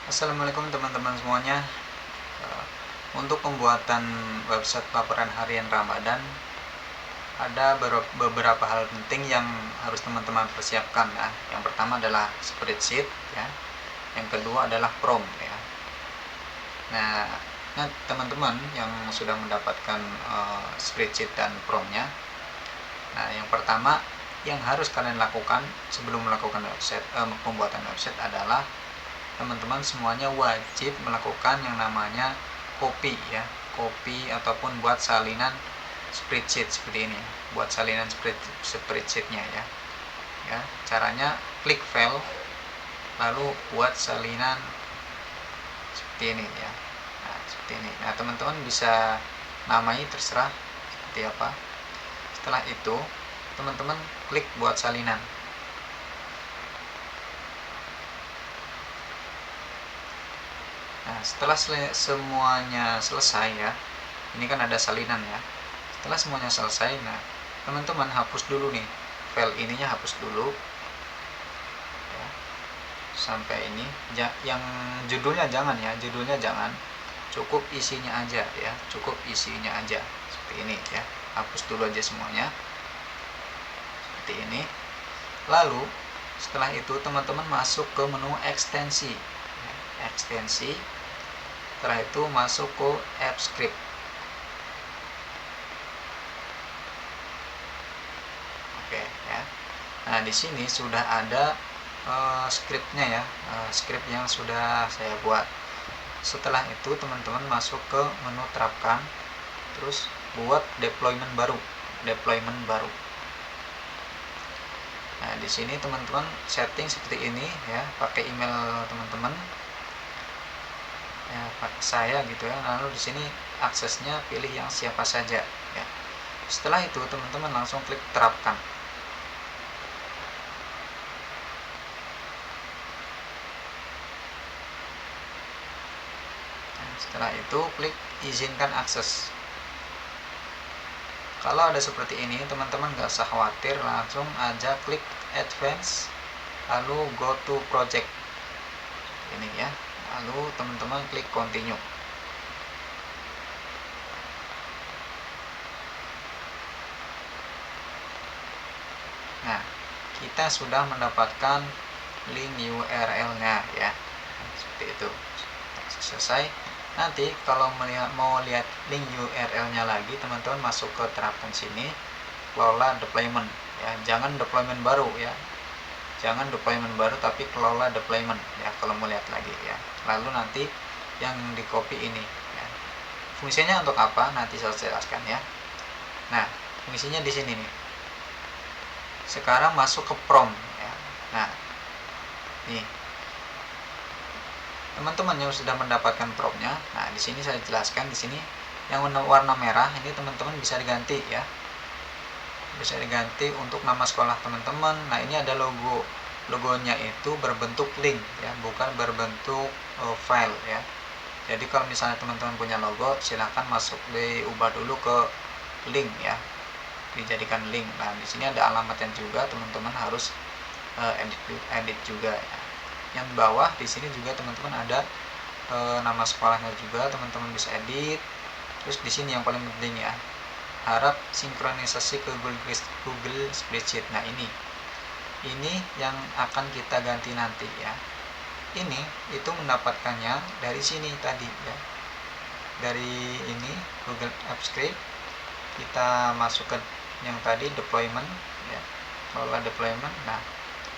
Assalamualaikum teman-teman semuanya. Untuk pembuatan website laporan harian Ramadan, ada beberapa hal penting yang harus teman-teman persiapkan ya. Yang pertama adalah spreadsheet ya. Yang kedua adalah prompt ya. Nah, teman-teman yang sudah mendapatkan spreadsheet dan promptnya, nah yang pertama yang harus kalian lakukan sebelum melakukan pembuatan website adalah teman-teman semuanya wajib melakukan yang namanya copy ya, copy ataupun buat salinan spreadsheet seperti ini, buat salinan spreadsheetnya ya. Caranya klik file lalu buat salinan seperti ini ya. Seperti ini. Nah, teman-teman bisa namai terserah seperti apa. Setelah itu teman-teman klik buat salinan. Nah, setelah semuanya selesai ya, ini kan ada salinan ya. Setelah semuanya selesai, nah teman-teman hapus dulu nih file ininya, hapus dulu ya, sampai ini. Yang judulnya jangan ya, judulnya jangan, cukup isinya aja ya, cukup isinya aja seperti ini ya. Hapus dulu aja semuanya seperti ini. Lalu setelah itu teman-teman masuk ke menu ekstensi ya, ekstensi. Setelah itu masuk ke AppScript. Oke ya. Nah, di sini sudah ada scriptnya ya, script yang sudah saya buat. Setelah itu teman-teman masuk ke menu terapkan, terus buat deployment baru. Nah, di sini teman-teman setting seperti ini ya, pakai email teman-teman ya, pakai saya gitu ya. Lalu di sini aksesnya pilih yang siapa saja ya. Setelah itu teman-teman langsung klik terapkan. Nah, setelah itu klik izinkan akses. Kalau ada seperti ini teman-teman gak usah khawatir, langsung aja klik advance lalu go to project ini ya. Lalu teman-teman klik continue. Nah, kita sudah mendapatkan link URL-nya ya. Seperti itu. Selesai. Nanti kalau mau lihat link URL-nya lagi, teman-teman masuk ke terapkan sini, kelola deployment ya. Jangan deployment baru ya. Jangan deployment baru, tapi kelola deployment ya kalau mau lihat lagi ya. Lalu nanti yang di copy ini ya. Fungsinya untuk apa? Nanti saya jelaskan ya. Nah, fungsinya di sini nih. Sekarang masuk ke prompt ya. Nah, nih. Teman-teman yang sudah mendapatkan promptnya, nah di sini saya jelaskan, di sini yang warna merah ini teman-teman bisa diganti ya. Bisa diganti untuk nama sekolah teman-teman. Nah, ini ada logonya itu berbentuk link ya, bukan berbentuk file ya. Jadi kalau misalnya teman-teman punya logo, silahkan masuk diubah dulu ke link ya, dijadikan link. Nah, di sini ada alamatnya juga, teman-teman harus edit juga ya. Yang bawah di sini juga teman-teman ada nama sekolahnya juga, teman-teman bisa edit. Terus di sini yang paling penting ya, harap sinkronisasi ke Google Spreadsheet. Nah, ini yang akan kita ganti nanti ya. Ini itu mendapatkannya dari sini tadi ya, dari ini Google AppScript. Kita masuk ke yang tadi deployment ya, kelola deployment. Nah,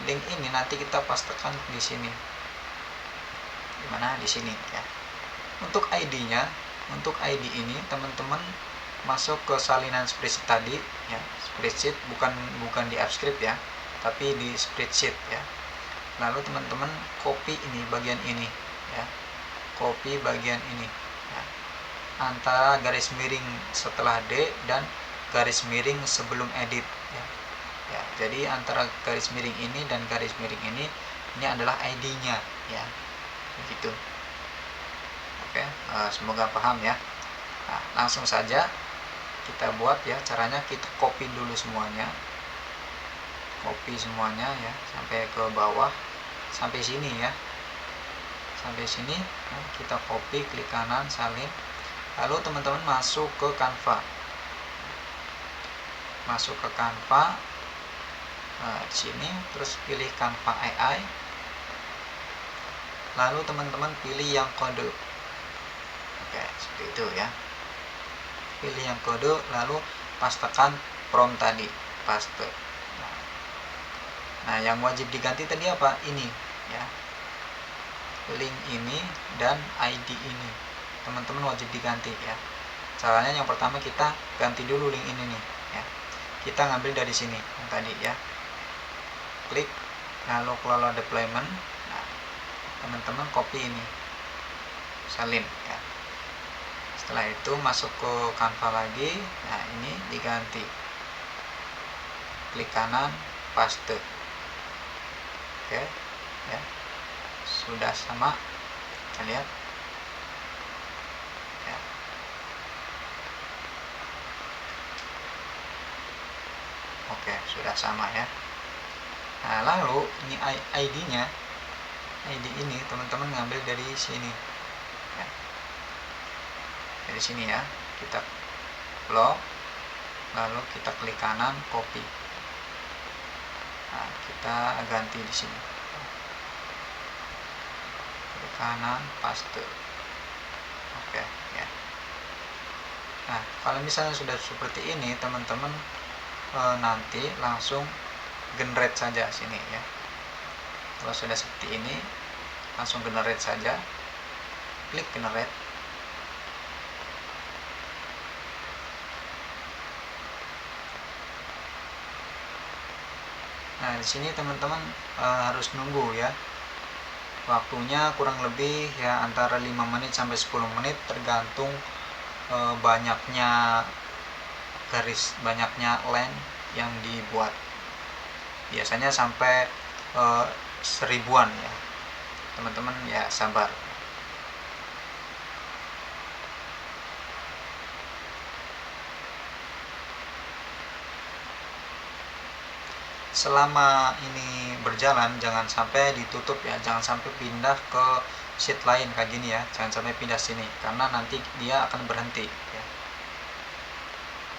link ini nanti kita pastekan di sini, dimana di sini ya. Untuk ID-nya, untuk ID ini teman-teman masuk ke salinan spreadsheet tadi ya, spreadsheet bukan di AppScript ya, tapi di spreadsheet ya. Lalu teman-teman copy ini bagian ini ya, copy bagian ini ya, antara garis miring setelah D dan garis miring sebelum edit ya. Ya, jadi antara garis miring ini dan garis miring ini adalah ID-nya ya, begitu. Oke, semoga paham ya. Nah, langsung saja kita buat ya. Caranya kita copy dulu semuanya, copy semuanya ya, sampai ke bawah, sampai sini ya, sampai sini ya, kita copy, klik kanan, salin. Lalu teman-teman masuk ke Canva. Masuk ke Canva. Nah, di sini terus pilih Canva AI. Lalu teman-teman pilih yang kode. Oke, seperti itu ya. Pilih yang kode, lalu pastekan prompt tadi, paste. Nah, yang wajib diganti tadi apa? Ini ya. Link ini dan ID ini. Teman-teman wajib diganti ya. Caranya yang pertama kita ganti dulu link ini nih ya. Kita ngambil dari sini yang tadi ya. Klik, lalu kelola deployment. Nah, teman-teman copy ini, salin ya. Setelah itu masuk ke Canva lagi. Nah, ini diganti, klik kanan, paste. Oke ya, sudah sama, kita lihat ya. Oke, sudah sama ya. Nah, lalu ini ID-nya, ID ini teman-teman ngambil dari sini ya. Dari sini ya, kita lock, lalu kita klik kanan, copy. Nah, kita ganti di sini, klik kanan, paste. Oke ya. Nah, kalau misalnya sudah seperti ini, teman-teman nanti langsung generate saja sini ya. Kalau sudah seperti ini, langsung generate saja, klik generate. Nah, di sini teman-teman harus nunggu ya. Waktunya kurang lebih ya antara 5 menit sampai 10 menit tergantung banyaknya garis, banyaknya line yang dibuat. Biasanya sampai 1000-an ya. Teman-teman ya sabar. Selama ini berjalan jangan sampai ditutup ya, jangan sampai pindah ke sheet lain kayak gini ya, jangan sampai pindah sini karena nanti dia akan berhenti ya.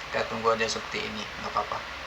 Kita tunggu aja seperti ini, nggak apa-apa.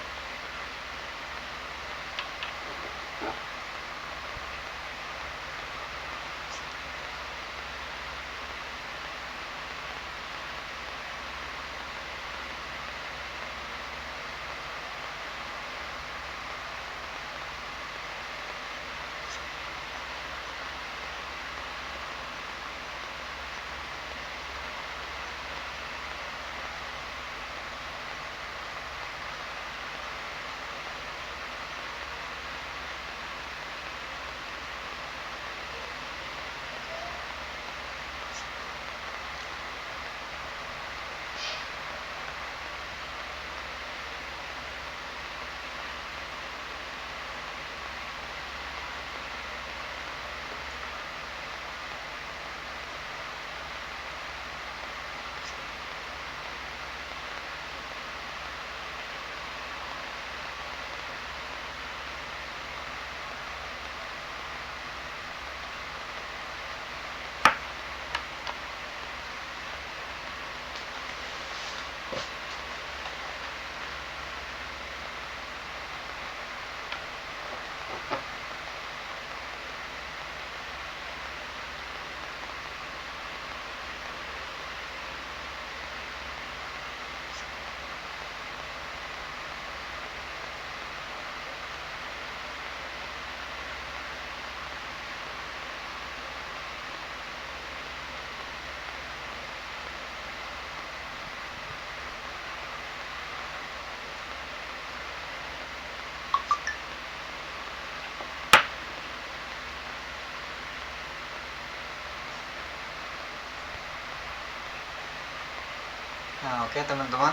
Nah, oke teman-teman,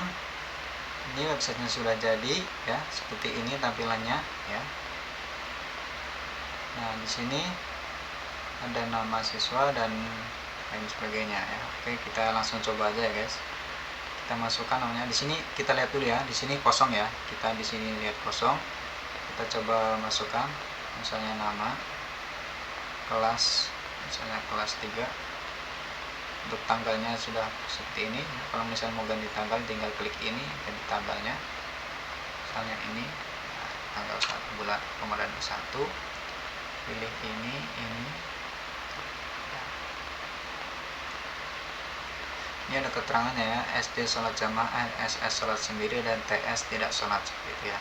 ini websitenya sudah jadi ya, seperti ini tampilannya ya. Nah, di sini ada nama siswa dan lain sebagainya ya. Oke, kita langsung coba aja ya guys. Kita masukkan namanya. Di sini kita lihat dulu ya, di sini kosong ya. Kita di sini lihat kosong. Kita coba masukkan misalnya nama, kelas, misalnya kelas 3. Untuk tanggalnya sudah seperti ini. Kalau misalnya mau ganti tanggal, tinggal klik ini, ganti tanggalnya. Misalnya ini, tanggal 1 bulan Ramadan 1, pilih ini. Ini ada keterangannya ya, SD sholat jamaah, SS sholat sendiri, dan TS tidak sholat, seperti itu ya.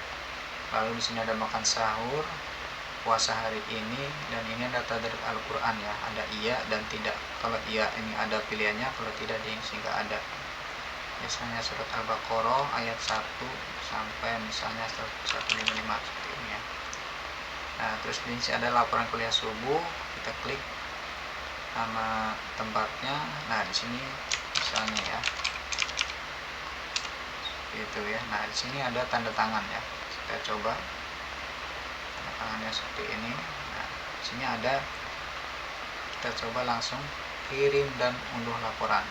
Lalu di sini ada makan sahur, puasa hari ini, dan ini ada tadarus Al-Quran ya, ada iya dan tidak. Kalau iya ini ada pilihannya, kalau tidak di sini nggak ada. Biasanya surat Al-Baqarah ayat 1 sampai misalnya 155 seperti ini ya. Nah, terus di sini ada laporan kuliah subuh, kita klik nama tempatnya. Nah, di sini misalnya ya, gitu ya. Nah, di sini ada tanda tangan ya. Kita coba tanda tangannya seperti ini. Nah, di sini ada, kita coba langsung kirim dan unduh laporan.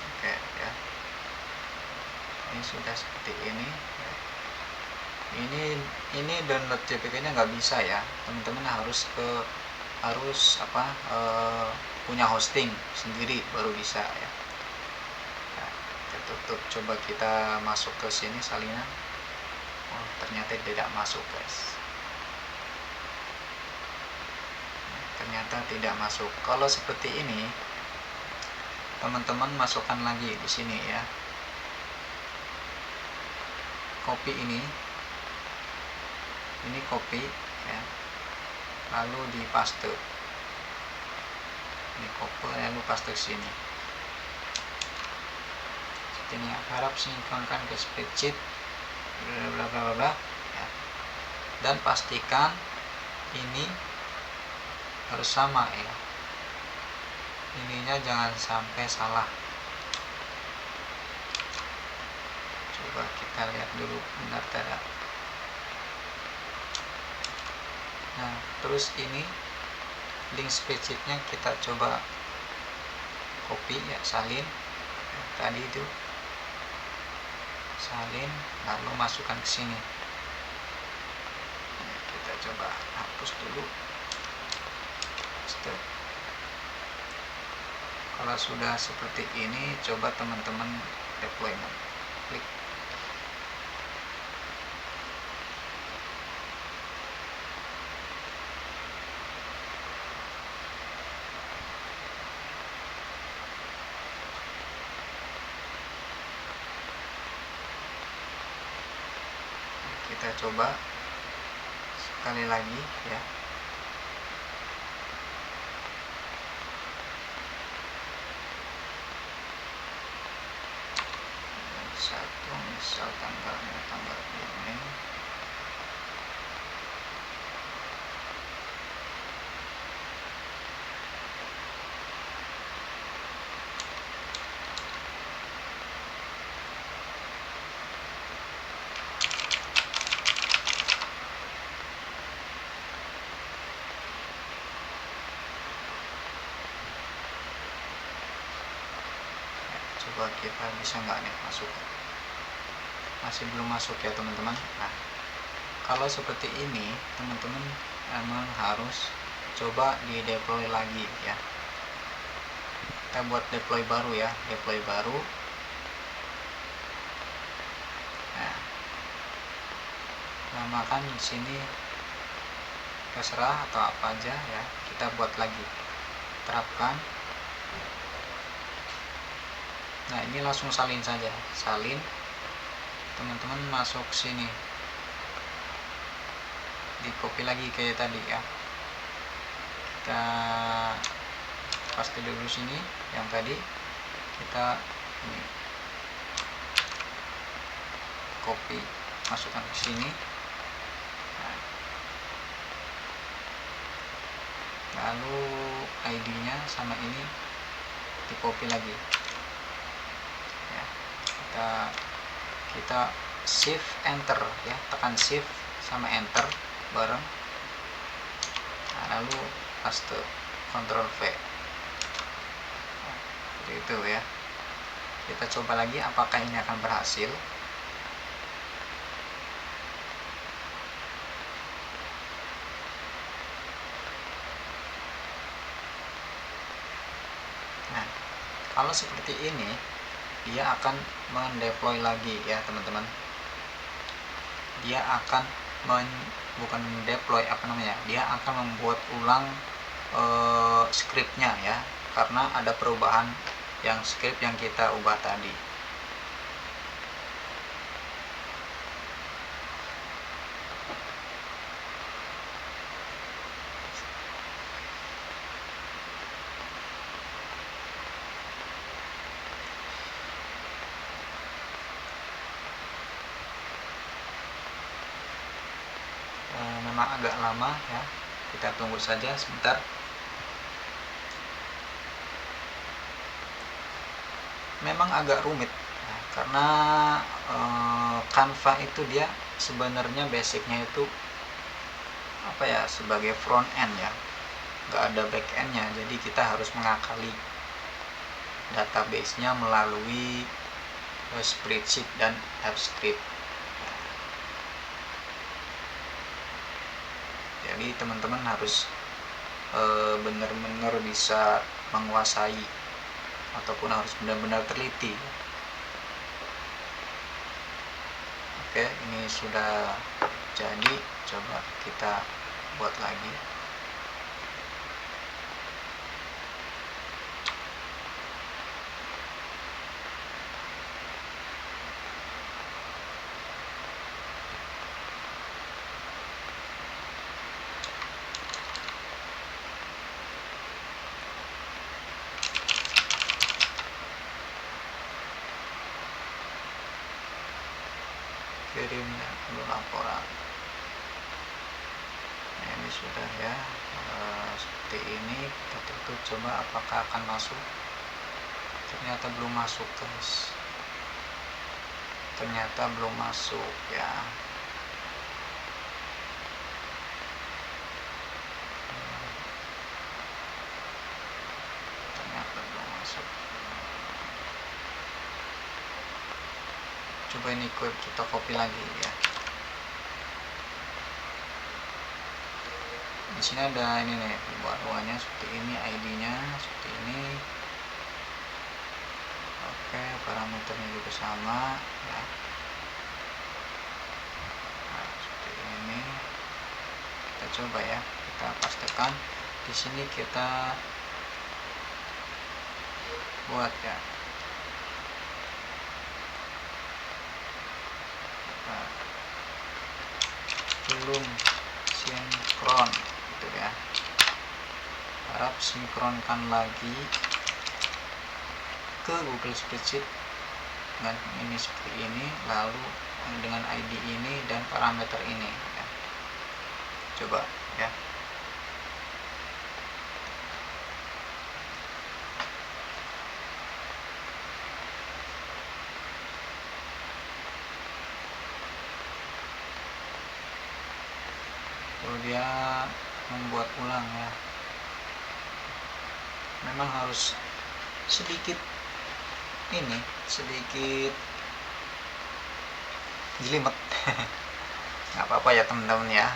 Oke ya. Ini sudah seperti ini. Ini download JPG-nya nggak bisa ya. Teman-teman harus punya hosting sendiri baru bisa ya. Nah, kita tutup, coba kita masuk ke sini salinan. Oh, ternyata tidak masuk guys. Ternyata tidak masuk. Kalau seperti ini, teman-teman masukkan lagi di sini ya. Copy ini copy ya. Lalu di paste. Ini copy lalu paste ke sini. Seperti ini, harap sinkronkan ke spreadsheet bla bla bla ya. Dan pastikan ini harus sama ya. Ininya jangan sampai salah. Coba kita lihat dulu benar tidak. Nah, terus ini link spreadsheetnya kita coba copy ya, salin ya, tadi itu salin, lalu masukkan ke sini. Nah, kita coba hapus dulu. Stop. Kalau sudah seperti ini, coba teman-teman deployment, klik. Kita coba sekali lagi ya. Satu, misal tanggalnya tanggal ini. Coba kita bisa nggak nih masuk. Masih belum masuk ya teman-teman. Nah, kalau seperti ini teman-teman emang harus coba di deploy lagi ya. Kita buat deploy baru ya, deploy baru. Nah, namakan di sini terserah atau apa aja ya. Kita buat lagi, terapkan. Nah, ini langsung salin saja, salin. Teman-teman masuk sini, di copy lagi kayak tadi ya. Kita paste dulu sini yang tadi, kita ini copy, masukkan ke sini. Nah, lalu ID-nya sama ini di copy lagi ya. Kita shift enter ya, tekan shift sama enter bareng. Nah, lalu paste, Ctrl V. Nah, seperti itu ya. Kita coba lagi apakah ini akan berhasil. Kalau seperti ini, dia akan mendeploy lagi ya teman-teman. Dia akan bukan mendeploy, dia akan membuat ulang scriptnya ya, karena ada perubahan yang script yang kita ubah tadi. Memang agak lama ya, kita tunggu saja sebentar. Memang agak rumit ya, karena Canva itu dia sebenarnya basicnya itu sebagai front end ya, nggak ada back endnya, jadi kita harus mengakali database-nya melalui spreadsheet dan AppScript. Jadi teman-teman harus benar-benar bisa menguasai ataupun harus benar-benar teliti. Oke, ini sudah jadi, coba kita buat lagi. Kirim laporan. Nah, ini sudah ya, seperti ini. Kita tutup, coba apakah akan masuk. Ternyata belum masuk guys, ternyata belum masuk ya. Ternyata belum masuk. Coba ini kita copy lagi ya. Di sini ada ini nih, buat-buatnya seperti ini, ID-nya seperti ini. Oke, parameternya juga sama ya. Nah, seperti ini. Kita coba ya, kita pastikan. Di sini kita buat ya. Belum sinkron gitu ya. Harap sinkronkan lagi ke Google Spreadsheet dengan ini seperti ini, lalu dengan ID ini dan parameter ini ya. Coba ya. Lalu dia membuat ulang ya. Memang harus sedikit jelimet. Nggak apa-apa ya teman-teman ya,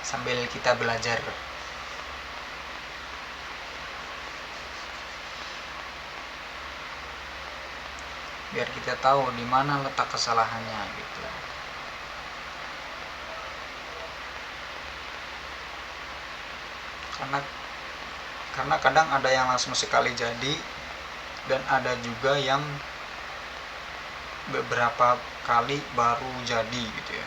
sambil kita belajar. Biar kita tahu di mana letak kesalahannya gitu. Karena kadang ada yang langsung sekali jadi, dan ada juga yang beberapa kali baru jadi gitu ya.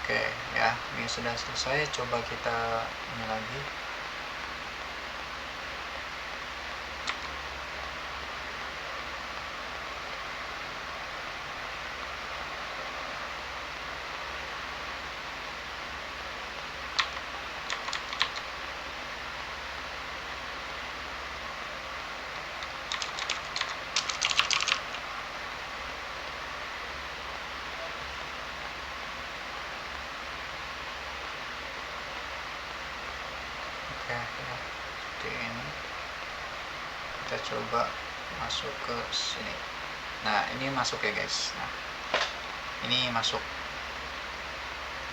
Oke ya, ini sudah selesai. Coba kita ini lagi. Oke, ini kita coba masuk ke sini. Nah, ini masuk ya guys. Nah, ini masuk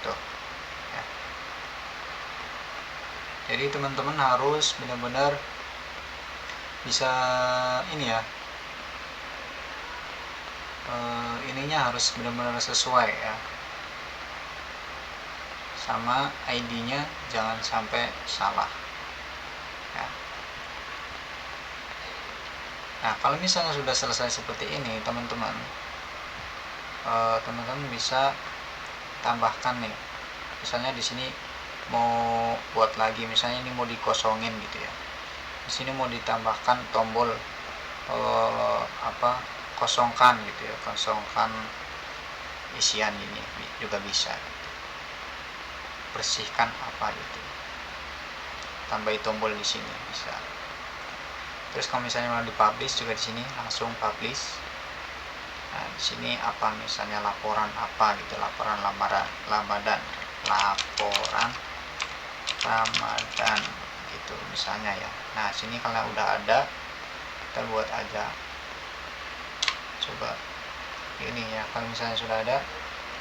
tuh ya. Jadi teman-teman harus benar-benar bisa ini ya, ininya harus benar-benar sesuai ya, sama ID-nya jangan sampai salah ya. Nah, kalau misalnya sudah selesai seperti ini teman-teman, teman-teman bisa tambahkan nih, misalnya di sini mau buat lagi, misalnya ini mau dikosongin gitu ya, di sini mau ditambahkan tombol kosongkan gitu ya, kosongkan isian ini juga bisa gitu. Bersihkan apa gitu, tambahin tombol di sini bisa. Terus kalau misalnya mau dipublish juga di sini langsung publish. Nah, di sini apa misalnya laporan apa gitu, laporan Ramadan gitu misalnya ya. Nah, sini kalau udah ada kita buat aja. Coba ini ya, kalau misalnya sudah ada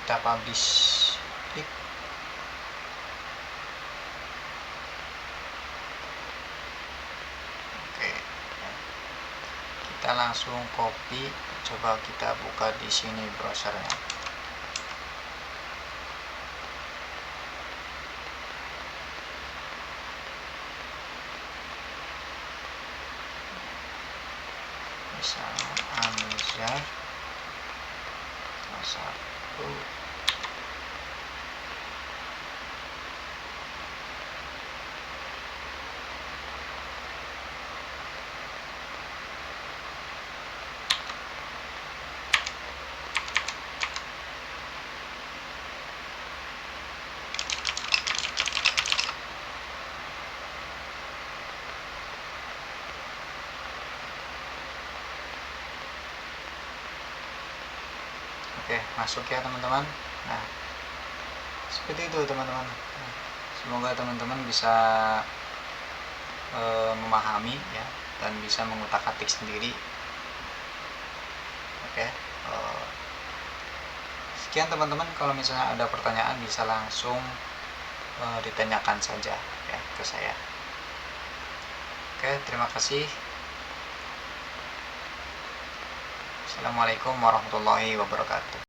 kita publish, klik. Oke, kita langsung copy, coba kita buka di sini browsernya. Misalnya Amizar 1. Oke, masuk ya teman-teman. Nah, seperti itu teman-teman. Nah, semoga teman-teman bisa memahami ya, dan bisa mengutak-atik sendiri. Oke, sekian teman-teman. Kalau misalnya ada pertanyaan bisa langsung ditanyakan saja ya ke saya. Oke, terima kasih. Assalamualaikum warahmatullahi wabarakatuh.